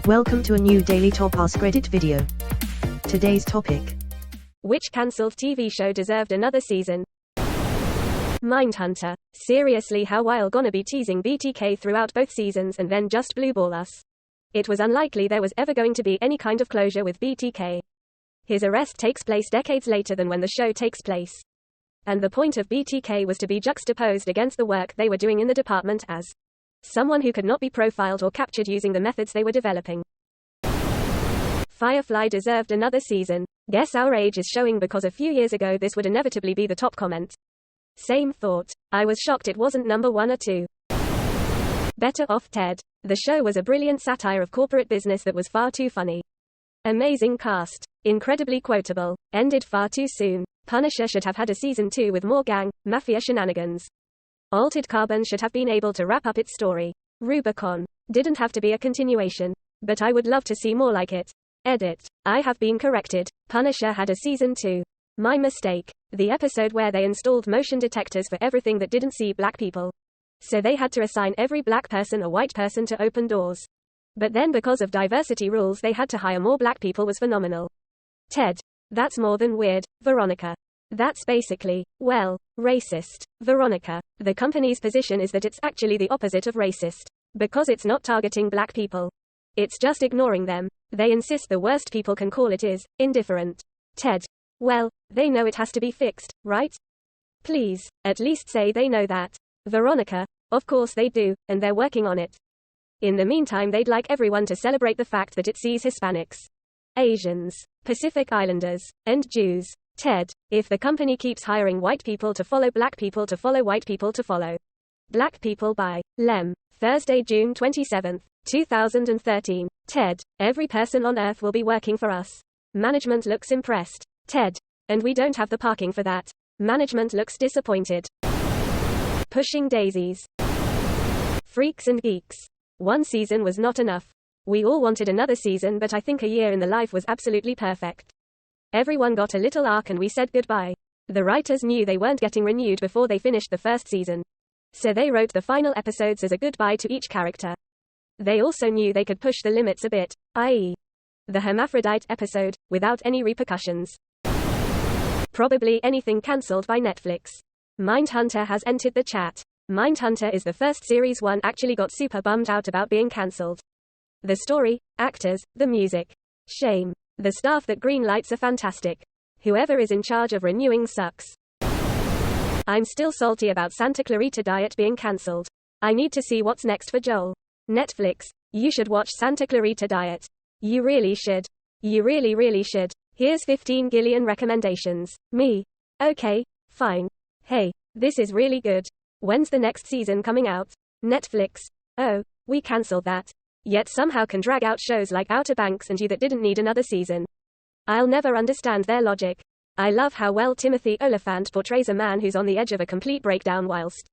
Welcome to a new Daily Top Askreddit video. Today's topic: which cancelled TV show deserved another season? Mindhunter. Seriously, how while gonna be teasing BTK throughout both seasons and then just blueball us? It was unlikely there was ever going to be any kind of closure with BTK. His arrest takes place decades later than when the show takes place. And the point of BTK was to be juxtaposed against the work they were doing in the department as someone who could not be profiled or captured using the methods they were developing. Firefly deserved another season. Guess our age is showing, because a few years ago this would inevitably be the top comment. Same thought. I was shocked it wasn't number 1 or 2. Better Off Ted. The show was a brilliant satire of corporate business that was far too funny. Amazing cast. Incredibly quotable. Ended far too soon. Punisher should have had a season 2 with more gang, mafia shenanigans. Altered Carbon should have been able to wrap up its story. Rubicon. Didn't have to be a continuation. But I would love to see more like it. Edit. I have been corrected. Punisher had a season 2. My mistake. The episode where they installed motion detectors for everything that didn't see black people. So they had to assign every black person a white person to open doors. But then because of diversity rules they had to hire more black people was phenomenal. Ted. That's more than weird, Veronica. That's basically, well, racist. Veronica. The company's position is that it's actually the opposite of racist. Because it's not targeting black people. It's just ignoring them. They insist the worst people can call it is indifferent. Ted. Well, they know it has to be fixed, right? Please, at least say they know that. Veronica. Of course they do, and they're working on it. In the meantime, they'd like everyone to celebrate the fact that it sees Hispanics, Asians, Pacific Islanders, and Jews. Ted. If the company keeps hiring white people to follow black people to follow white people to follow black people by Lem. Thursday, June 27, 2013. Ted. Every person on earth will be working for us. Management looks impressed. Ted. And we don't have the parking for that. Management looks disappointed. Pushing Daisies. Freaks and Geeks. One season was not enough. We all wanted another season, but I think a year in the life was absolutely perfect. Everyone got a little arc and we said goodbye. The writers knew they weren't getting renewed before they finished the first season. So they wrote the final episodes as a goodbye to each character. They also knew they could push the limits a bit, i.e. the hermaphrodite episode, without any repercussions. Probably anything cancelled by Netflix. Mindhunter has entered the chat. Mindhunter is the first series one actually got super bummed out about being cancelled. The story, actors, the music. Shame. The staff that greenlights are fantastic. Whoever is in charge of renewing sucks. I'm still salty about Santa Clarita Diet being cancelled. I need to see what's next for Joel. Netflix, you should watch Santa Clarita Diet. You really should. You really should. Here's 15 Gillian recommendations. Me. Okay, fine. Hey, this is really good. When's the next season coming out? Netflix. Oh, we cancelled that. Yet somehow can drag out shows like Outer Banks and You that didn't need another season. I'll never understand their logic. I love how well Timothy Olyphant portrays a man who's on the edge of a complete breakdown whilst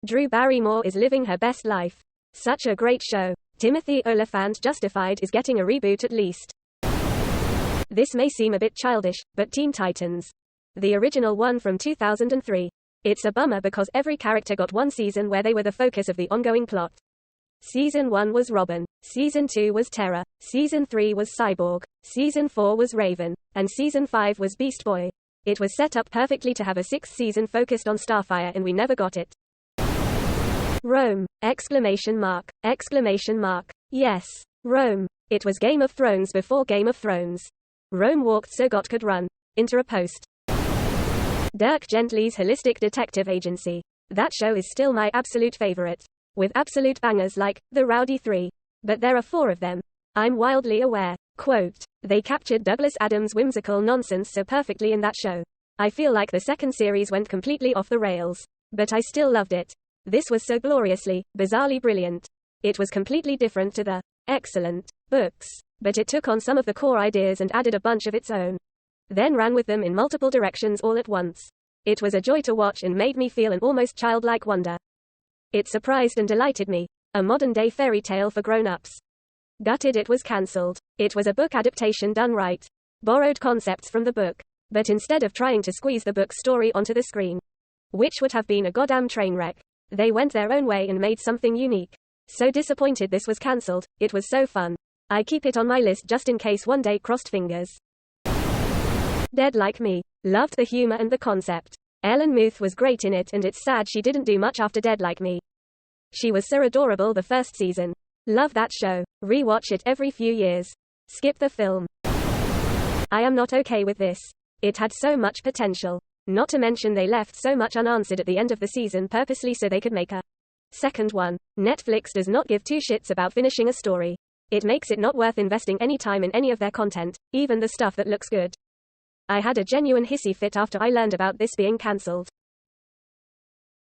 Drew Barrymore is living her best life. Such a great show. Timothy Olyphant Justified is getting a reboot at least. This may seem a bit childish, but Teen Titans. The original one from 2003. It's a bummer because every character got one season where they were the focus of the ongoing plot. Season 1 was Robin. Season 2 was Terra. Season 3 was Cyborg. Season 4 was Raven. And Season 5 was Beast Boy. It was set up perfectly to have a 6th season focused on Starfire and we never got it. Rome! Exclamation mark. Exclamation mark. Yes. Rome. It was Game of Thrones before Game of Thrones. Rome walked so God could run. Enter a post. Dirk Gently's Holistic Detective Agency. That show is still my absolute favorite. With absolute bangers like The Rowdy 3. But there are 4 of them. I'm wildly aware. Quote. They captured Douglas Adams' whimsical nonsense so perfectly in that show. I feel like the second series went completely off the rails. But I still loved it. This was so gloriously, bizarrely brilliant. It was completely different to the excellent books. But it took on some of the core ideas and added a bunch of its own. Then ran with them in multiple directions all at once. It was a joy to watch and made me feel an almost childlike wonder. It surprised and delighted me. A modern-day fairy tale for grown-ups. Gutted it was cancelled. It was a book adaptation done right. Borrowed concepts from the book. But instead of trying to squeeze the book's story onto the screen, which would have been a goddamn train wreck, they went their own way and made something unique. So disappointed this was cancelled. It was so fun. I keep it on my list just in case one day, crossed fingers. Dead Like Me. Loved the humor and the concept. Ellen Muth was great in it, and it's sad she didn't do much after Dead Like Me. She was so adorable the first season. Love that show. Rewatch it every few years. Skip the film. I am not okay with this. It had so much potential. Not to mention they left so much unanswered at the end of the season purposely so they could make a second one. Netflix does not give two shits about finishing a story. It makes it not worth investing any time in any of their content, even the stuff that looks good. I had a genuine hissy fit after I learned about this being cancelled.